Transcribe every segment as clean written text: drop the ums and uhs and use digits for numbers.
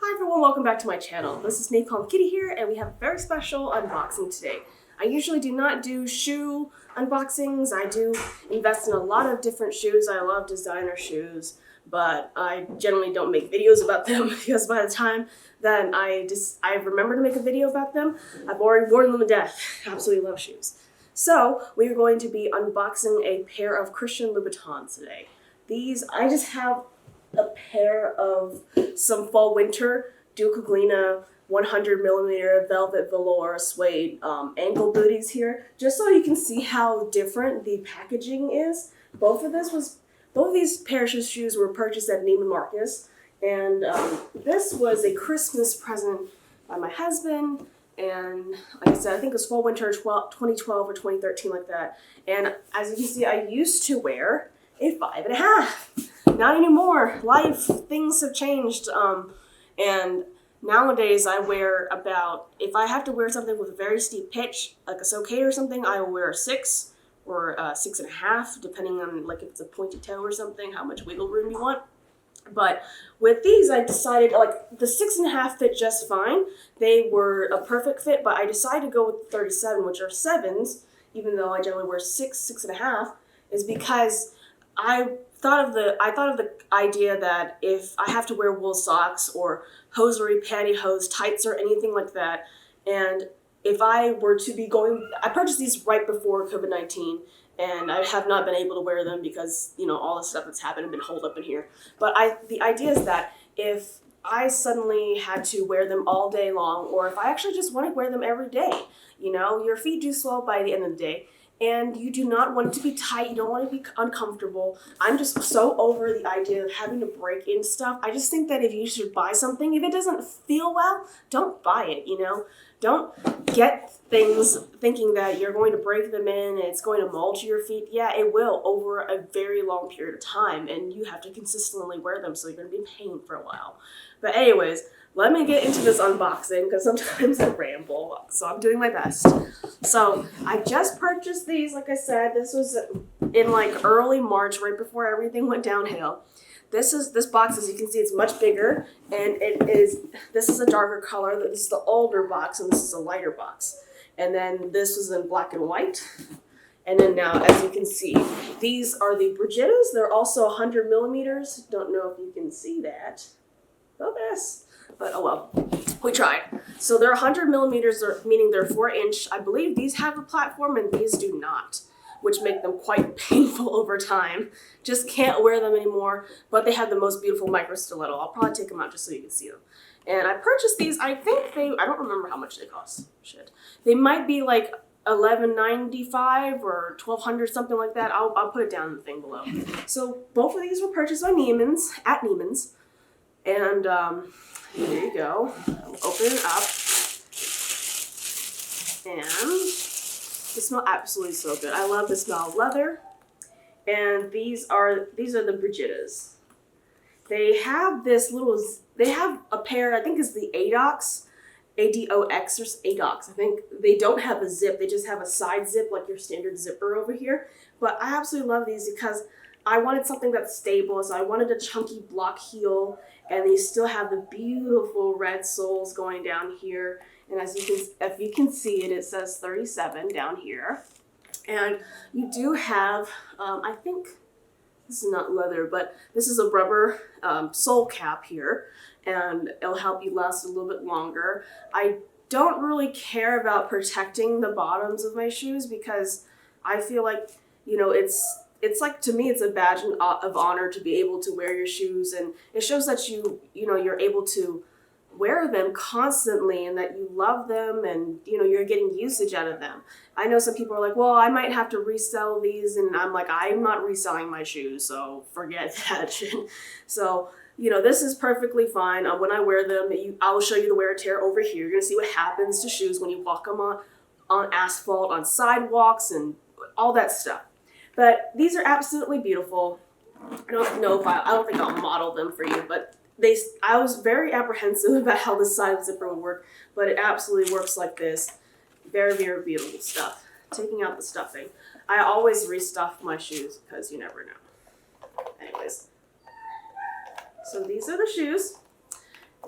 Hi everyone, welcome back to my channel. This is Napalm Kitty here, and we have a very special unboxing today. I usually do not do shoe unboxings. I do invest in a lot of different shoes. I love designer shoes, but I generally don't make videos about them because by the time that I remember to make a video about them, I've already worn them to death. I absolutely love shoes. So we are going to be unboxing a pair of Christian Louboutins today. I just have a pair of some fall-winter Dugueclina 100mm velvet velour suede ankle booties here, just so you can see how different the packaging is. Both of these pairs of shoes were purchased at Neiman Marcus, and this was a Christmas present by my husband. And like I said, I think it was fall-winter 2012 or 2013, like that. And as you can see, I used to wear a 5.5. Not anymore. Things have changed. And nowadays I wear if I have to wear something with a very steep pitch, like a sock or something, I will wear a 6 or a 6.5, depending on like if it's a pointy toe or something, how much wiggle room you want. But with these, I decided like the 6.5 fit just fine. They were a perfect fit, but I decided to go with 37, which are 7s, even though I generally wear 6.5, is because I thought of the idea that if I have to wear wool socks or hosiery, pantyhose, tights, or anything like that, and if I were to be I purchased these right before COVID-19, and I have not been able to wear them because, you know, all the stuff that's happened has been holed up in here. But the idea is that if I suddenly had to wear them all day long, or if I actually just want to wear them every day, you know, your feet do swell by the end of the day. And you do not want it to be tight, you don't want it to be uncomfortable. I'm just so over the idea of having to break in stuff. I just think that if you should buy something, if it doesn't feel well, don't buy it, you know? Don't get things thinking that you're going to break them in and it's going to mold to your feet. Yeah, it will over a very long period of time, and you have to consistently wear them, so you're going to be in pain for a while. But anyways, let me get into this unboxing because sometimes I ramble, so I'm doing my best. So I just purchased these, like I said. This was in like early March, right before everything went downhill. This box, as you can see, it's much bigger, and this is a darker color. This is the older box, and this is a lighter box. And then this was in black and white. And then now, as you can see, these are the Brigittas. They're also 100mm. Don't know if you can see that. Focus. But oh well, we tried. So they're 100mm, meaning they're 4-inch. I believe these have a platform and these do not, which make them quite painful over time. Just can't wear them anymore, but they have the most beautiful micro stiletto. I'll probably take them out just so you can see them. And I purchased these, I don't remember how much they cost. Shit. They might be like $11.95 or $12.00, something like that. I'll put it down in the thing below. So both of these were purchased by at Neiman's. And there you go. I'll open it up. And they smell absolutely so good. I love the smell of leather. And these are the Brigittas. They have a pair, I think it's the ADOX, ADOX or ADOX. I think they don't have a zip. They just have a side zip like your standard zipper over here. But I absolutely love these because I wanted something that's stable. So I wanted a chunky block heel, and they still have the beautiful red soles going down here. And if you can see it, it says 37 down here. And you do have, I think this is not leather, but this is a rubber sole cap here, and it'll help you last a little bit longer. I don't really care about protecting the bottoms of my shoes because I feel like, you know, it's like, to me, it's a badge of honor to be able to wear your shoes, and it shows that you're able to wear them constantly and that you love them, and you know you're getting usage out of them. I know some people are like, well, I might have to resell these, and I'm like, I'm not reselling my shoes, so forget that. So, you know, this is perfectly fine. When I wear them, I will show you the wear and tear over here. You're gonna see what happens to shoes when you walk them on asphalt, on sidewalks, and all that stuff. But these are absolutely beautiful. I don't think I'll model them for you, but I was very apprehensive about how the side zipper would work, but it absolutely works like this. Very, very beautiful stuff. Taking out the stuffing. I always restuff my shoes because you never know. Anyways, so these are the shoes.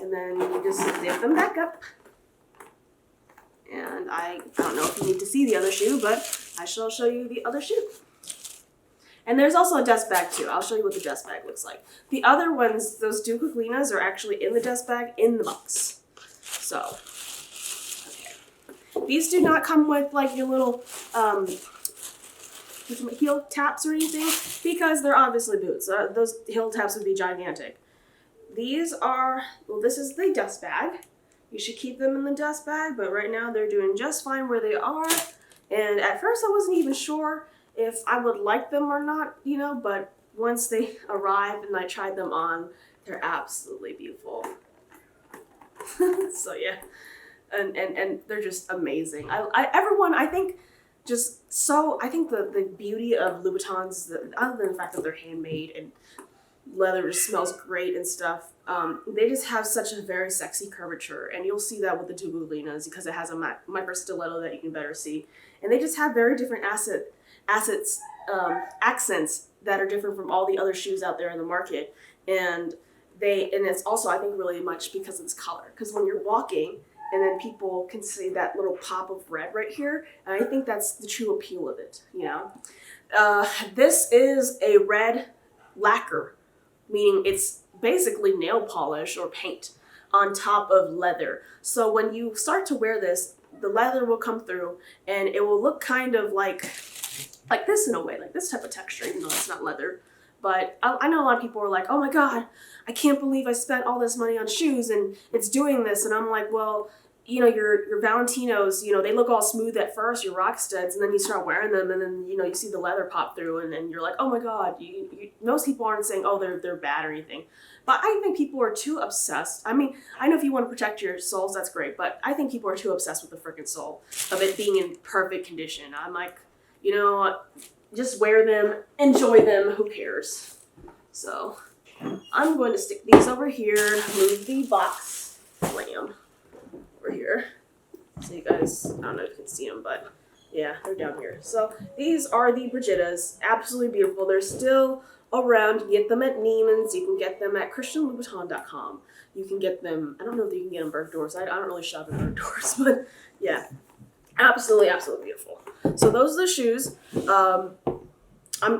And then you just zip them back up. And I don't know if you need to see the other shoe, but I shall show you the other shoe. And there's also a dust bag too. I'll show you what the dust bag looks like. The other ones, those Dugueclinas, are actually in the dust bag in the box. So, okay. These do not come with like your little heel taps or anything, because they're obviously boots. Those heel taps would be gigantic. These are, well, this is the dust bag. You should keep them in the dust bag, but right now they're doing just fine where they are. And at first I wasn't even sure if I would like them or not, you know, but once they arrived and I tried them on, they're absolutely beautiful. So yeah, and they're just amazing. I think the beauty of Louboutins, other than the fact that they're handmade and leather just smells great and stuff, they just have such a very sexy curvature, and you'll see that with the Dugueclinas because it has a micro stiletto that you can better see, and they just have very different accents that are different from all the other shoes out there in the market, and it's also, I think, really much because of this color, because when you're walking and then people can see that little pop of red right here, and I think that's the true appeal of it, you know. This is a red lacquer, meaning it's basically nail polish or paint on top of leather. So when you start to wear this, the leather will come through and it will look kind of like this in a way, like this type of texture, even though it's not leather. But I know a lot of people are like, oh my God, I can't believe I spent all this money on shoes and it's doing this. And I'm like, well, you know, your Valentinos, you know, they look all smooth at first, your Rocksteads, and then you start wearing them and then, you know, you see the leather pop through and then you're like, oh my God, most people aren't saying, oh, they're bad or anything. But I think people are too obsessed. I mean, I know if you want to protect your soles, that's great, but I think people are too obsessed with the freaking sole, of it being in perfect condition. I'm like, you know, just wear them, enjoy them, who cares? So I'm going to stick these over here, move the box lamb over here. So you guys, I don't know if you can see them, but yeah, they're down here. So these are the Brigittas, absolutely beautiful. They're still around. You can get them at Neiman's, you can get them at ChristianLouboutin.com. You can get them, I don't know if you can get them Bergdorf's. I don't really shop at Bergdorf's, but yeah, absolutely, absolutely beautiful. So those are the shoes. I'm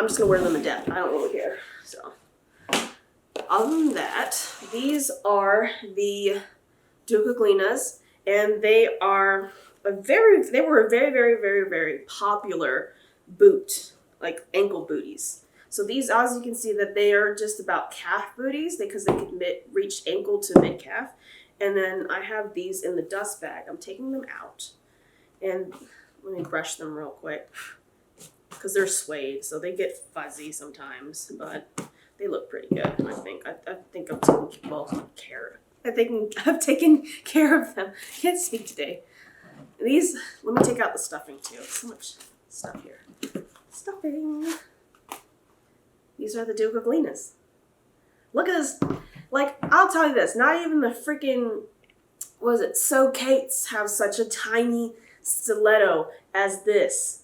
just gonna wear them to death. I don't really care. So other than that, these are the Dugueclinas, and they were a very, very popular boot, like ankle booties. So these, as you can see, that they are just about calf booties because they can reach ankle to mid calf. And then I have these in the dust bag. I'm taking them out, and let me brush them real quick because they're suede, so they get fuzzy sometimes, but they look pretty good. I think I've taken care of them. I can't speak today. These, let me take out the stuffing too. So much stuff here. Stuffing. These are the Dugueclinas. Look at this. Like, I'll tell you this, not even the freaking, So Kates have such a tiny stiletto as this.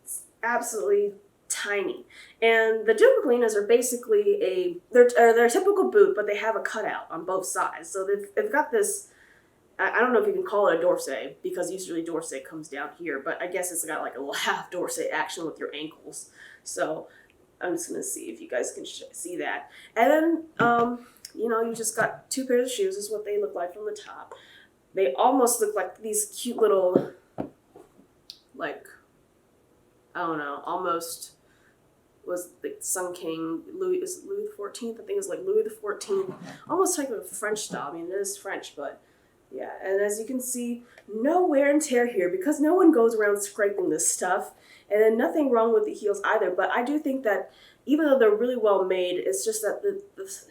It's absolutely tiny. And the Dugueclinas are basically they're a typical boot, but they have a cutout on both sides. So they've got this, I don't know if you can call it a dorset, because usually dorset comes down here, but I guess it's got like a little half dorset action with your ankles. So I'm just going to see if you guys can see that. And then, you know, you just got two pairs of shoes. This is what they look like from the top. They almost look like these cute little, like, I don't know, almost was the Sun King, Louis the 14th? I think it was like Louis the 14th. Almost like a French style. I mean, it is French, but yeah. And as you can see, no wear and tear here because no one goes around scraping this stuff. And then nothing wrong with the heels either. But I do think that even though they're really well made, it's just that the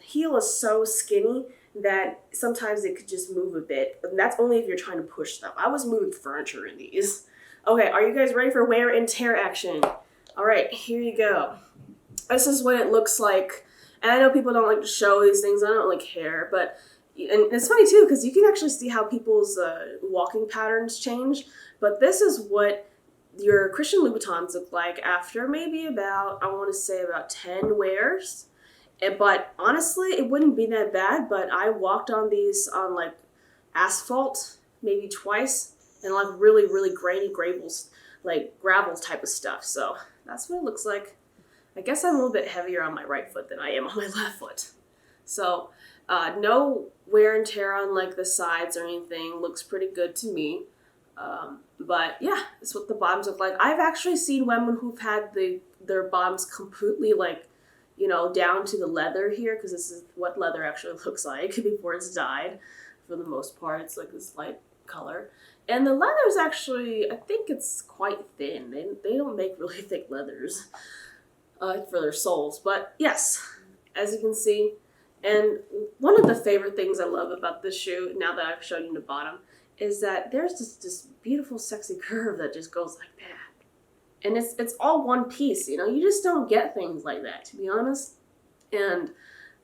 heel is so skinny that sometimes it could just move a bit. And that's only if you're trying to push stuff. I was moving furniture in these. Okay, are you guys ready for wear and tear action? All right, here you go. This is what it looks like. And I know people don't like to show these things. I don't really care. But and it's funny too because you can actually see how people's walking patterns change. But this is what your Christian Louboutins look like after maybe about, I want to say about 10 wears. But honestly, it wouldn't be that bad, but I walked on these on like asphalt maybe twice and like really, really grainy gravels, like gravel type of stuff. So that's what it looks like. I guess I'm a little bit heavier on my right foot than I am on my left foot. So no wear and tear on like the sides or anything. Looks pretty good to me. But yeah, that's what the bottoms look like. I've actually seen women who've had their bottoms completely like, down to the leather here, because this is what leather actually looks like before it's dyed. For the most part, it's like this light color. And the leather is actually, I think it's quite thin. They don't make really thick leathers for their soles. But yes, as you can see, and one of the favorite things I love about this shoe, now that I've shown you the bottom, is that there's this beautiful, sexy curve that just goes like that. And it's all one piece, you just don't get things like that, to be honest. And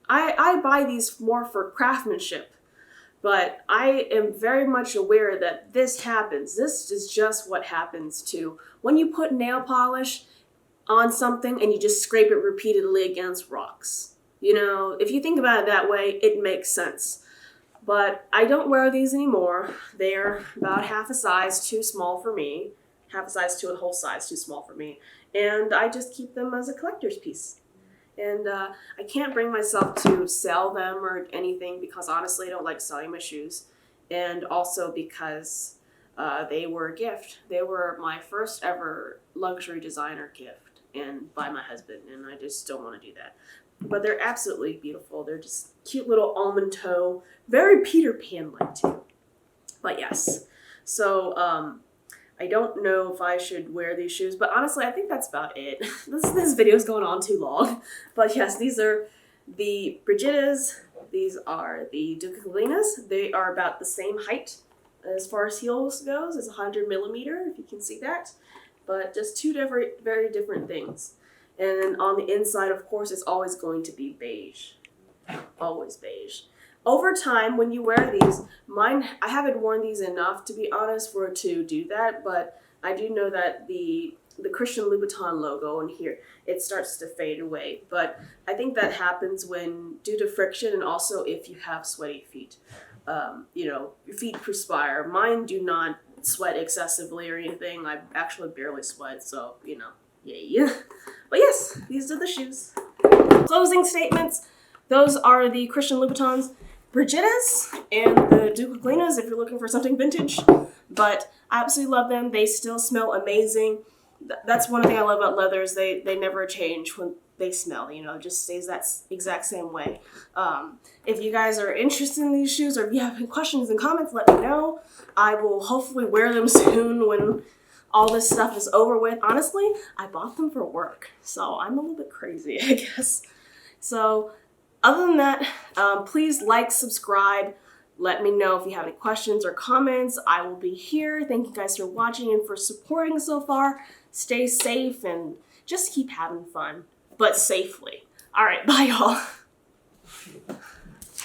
I buy these more for craftsmanship, but I am very much aware that this happens. This is just what happens to when you put nail polish on something and you just scrape it repeatedly against rocks. If you think about it that way, it makes sense. But I don't wear these anymore. They're about half a size too small for me. Half a size to a whole size too small for me. And I just keep them as a collector's piece. And I can't bring myself to sell them or anything because honestly I don't like selling my shoes. And also because they were a gift. They were my first ever luxury designer gift and by my husband, and I just don't want to do that. But they're absolutely beautiful. They're just cute little almond toe. Very Peter Pan-like too. But yes. So I don't know if I should wear these shoes, but honestly, I think that's about it. This video is going on too long. But yes, these are the Brigittas. These are the Dugueclinas. They are about the same height as far as heels goes. It's 100 millimeter, if you can see that. But just two very different things. And then on the inside, of course, it's always going to be beige. Always beige. Over time, when you wear these, I haven't worn these enough, to be honest, to do that, but I do know that the Christian Louboutin logo in here, it starts to fade away. But I think that happens due to friction and also if you have sweaty feet. Your feet perspire. Mine do not sweat excessively or anything. I actually barely sweat, so, yeah. But yes, these are the shoes. Closing statements. Those are the Christian Louboutins, Brigittas, and the Dugueclinas if you're looking for something vintage. But I absolutely love them. They still smell amazing. That's one thing I love about leathers. They never change when they smell, it just stays that exact same way. If you guys are interested in these shoes or if you have any questions and comments, let me know. I will hopefully wear them soon when all this stuff is over with. Honestly, I bought them for work, so I'm a little bit crazy, I guess. So other than that, please like, subscribe. Let me know if you have any questions or comments. I will be here. Thank you guys for watching and for supporting so far. Stay safe and just keep having fun, but safely. All right, bye y'all.